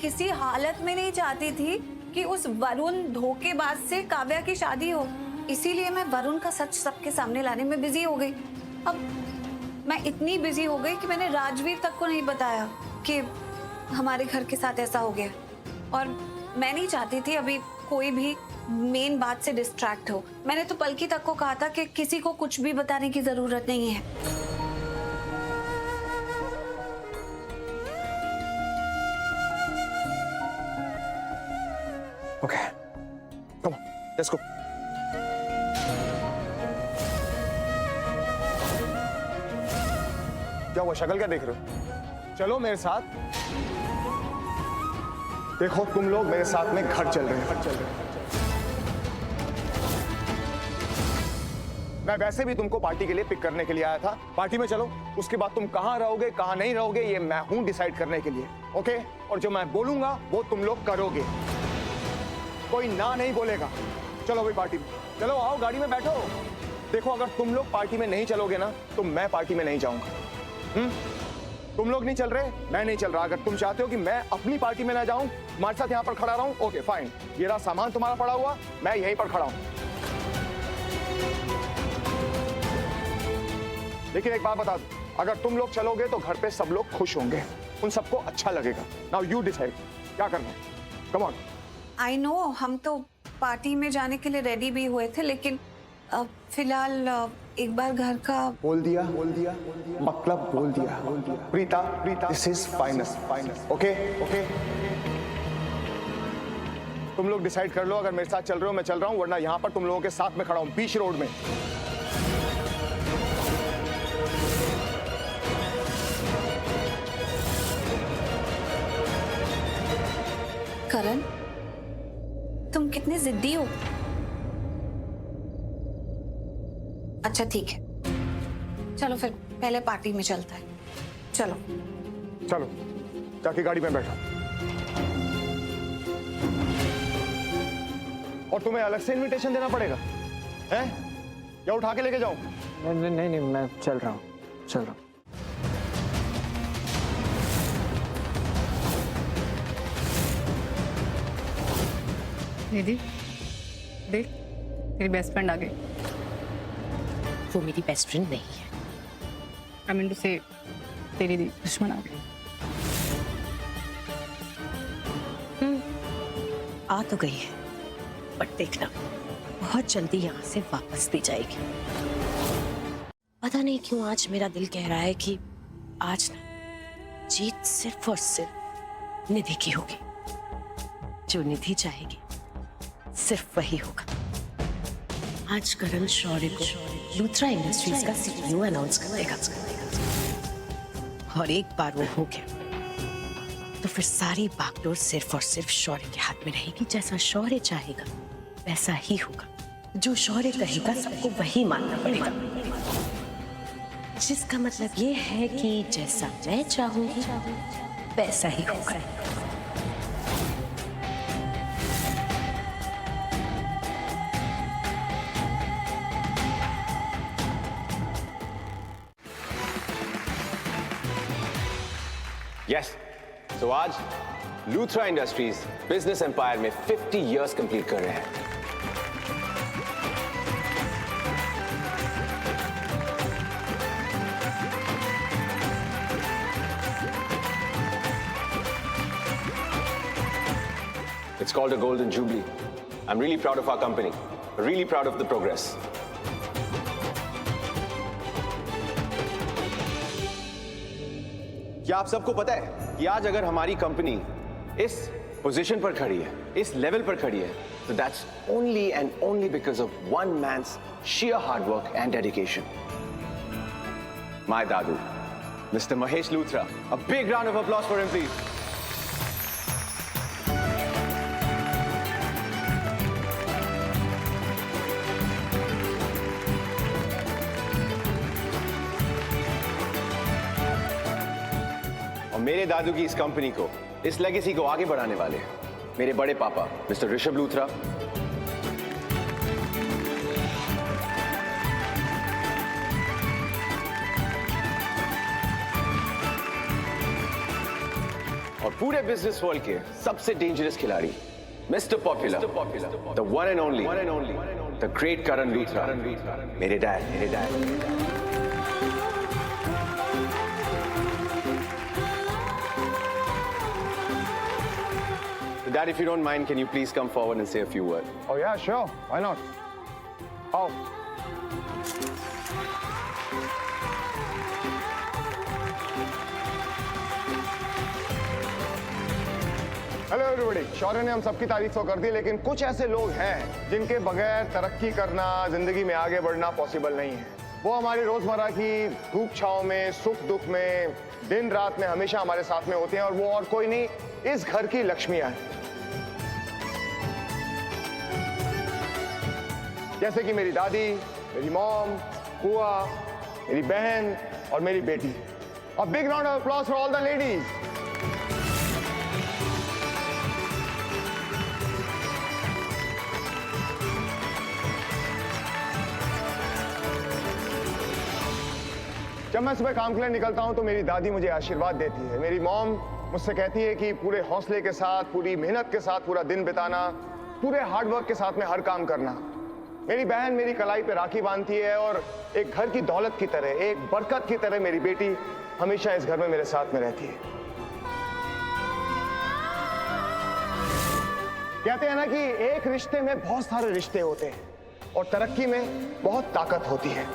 किसी हालत में नहीं चाहती थी कि उस वरुण धोखेबाज से काव्या की शादी हो। इसीलिए मैं वरुण का सच सबके सामने लाने में बिजी हो गई। अब मैं इतनी बिजी हो गई कि मैंने राजवीर तक को नहीं बताया कि हमारे घर के साथ ऐसा हो गया। और मैं नहीं चाहती थी अभी कोई भी मेन बात से डिस्ट्रैक्ट हो। मैंने तो पलकी तक को कहा था कि किसी को कुछ भी बताने की जरूरत नहीं है। Okay, come on, let's go. क्या हुआ, शक्ल क्या देख रहे हो? चलो मेरे साथ। देखो तुम लोग मेरे साथ में घर चल रहे हैं। मैं वैसे भी तुमको पार्टी के लिए पिक करने के लिए आया था। पार्टी में चलो, उसके बाद तुम कहां रहोगे कहां नहीं रहोगे ये मैं हूं डिसाइड करने के लिए। ओके, और जो मैं बोलूंगा वो तुम लोग करोगे, कोई ना नहीं बोलेगा। चलो भाई पार्टी में चलो, आओ गाड़ी में बैठो। देखो अगर तुम लोग पार्टी में नहीं चलोगे ना तो मैं पार्टी में नहीं जाऊंगा। तुम लोग नहीं चल रहे, मैं नहीं चल रहा। अगर तुम चाहते हो कि मैं अपनी पार्टी में ना जाऊं, तुम्हारे साथ यहाँ पर खड़ा रहूं, ओके फाइन। ये रहा सामान तुम्हारा पड़ा हुआ, मैं यहीं पर खड़ा हूं। लेकिन एक बात बता दूं, अगर तुम लोग चलोगे तो घर पे सब लोग खुश होंगे, उन सबको अच्छा लगेगा। नाउ यू डिसाइड क्या करना है। Come on. आई नो, हम तो पार्टी में जाने के लिए रेडी भी हुए थे, लेकिन फिलहाल एक बार घर का बोल दिया मतलब बोल दिया। Preeta, this is final. Okay okay, तुम लोग डिसाइड कर लो। अगर मेरे साथ चल रहे हो मैं चल रहा हूं, वरना यहां पर तुम लोगों के साथ में खड़ा हूं बीच रोड में। करण, तुम कितने जिद्दी हो। अच्छा ठीक है, चलो फिर पहले पार्टी में चलता है। चलो चलो, जाके गाड़ी में बैठो। और तुम्हें अलग से इनविटेशन देना पड़ेगा हैं? या उठा के लेके जाऊं? नहीं, मैं चल रहा हूँ। दीदी देख, तेरी बेस्ट फ्रेंड आ गई। वो मेरी बेस्ट फ्रेंड नहीं है। आई मीन टू से तेरी दुश्मन आ गई। आ तो गई है, बट देखना बहुत जल्दी यहाँ से वापस भी जाएगी। पता नहीं क्यों आज मेरा दिल कह रहा है कि आज ना जीत सिर्फ और सिर्फ निधि की होगी। जो निधि चाहेगी सिर्फ वही होगा। आज करण शौर्य को लूथरा इंडस्ट्रीज का सीईओ अनाउंस कर देगा, और एक बार वो हो गया तो फिर सारी बागडोर सिर्फ और सिर्फ शौर्य के हाथ में रहेगी। जैसा शौर्य चाहेगा वैसा ही होगा। जो शौर्य कहेगा सबको वही मानना पड़ेगा। जिसका मतलब ये है कि जैसा मैं चाहूंगी वैसा ही होगा। यस, तो आज लूथरा इंडस्ट्रीज बिजनेस एम्पायर में 50 इयर्स कंप्लीट कर रहे हैं। It's called a golden jubilee. I'm really proud of our company, really proud of the progress. क्या आप सबको पता है कि आज अगर हमारी कंपनी इस पोजीशन पर खड़ी है, इस लेवल पर खड़ी है, तो that's only and only because of one man's sheer hard work and dedication. My Dadu, Mr. Mahesh Luthra. A big round of applause for him, please. और मेरे दादू की इस कंपनी को, इस लेगेसी को आगे बढ़ाने वाले मेरे बड़े पापा मिस्टर ऋषभ लूथरा, और पूरे बिजनेस वर्ल्ड के सबसे डेंजरस खिलाड़ी, mister popular, the one and only, the great Karan Luthra, मेरे dad. Dad, if you don't mind, can you please come forward and say a few words? Oh yeah, sure. Why not? How? Hello everybody. Shaurya ने हम सबकी तारीफ तो कर दी, लेकिन कुछ ऐसे लोग हैं जिनके बगैर तरक्की करना, जिंदगी में आगे बढ़ना पॉसिबल नहीं है। वो हमारी रोजमर्रा की धूप छांव में, सुख दुख में, दिन रात में हमेशा हमारे साथ में होते हैं, और वो और कोई नहीं, इस घर की लक्ष्मियां हैं। जैसे कि मेरी दादी, मेरी मॉम, बुआ, मेरी बहन और मेरी बेटी। A big round of applause for all the ladies. जब मैं सुबह काम के लिए निकलता हूं तो मेरी दादी मुझे आशीर्वाद देती है। मेरी मॉम मुझसे कहती है कि पूरे हौसले के साथ, पूरी मेहनत के साथ पूरा दिन बिताना, पूरे हार्डवर्क के साथ में हर काम करना। मेरी बहन मेरी कलाई पे राखी बांधती है, और एक घर की दौलत की तरह, एक बरकत की तरह मेरी बेटी हमेशा इस घर में मेरे साथ में रहती है। कहते हैं ना कि एक रिश्ते में बहुत सारे रिश्ते होते हैं, और तरक्की में बहुत ताकत होती है।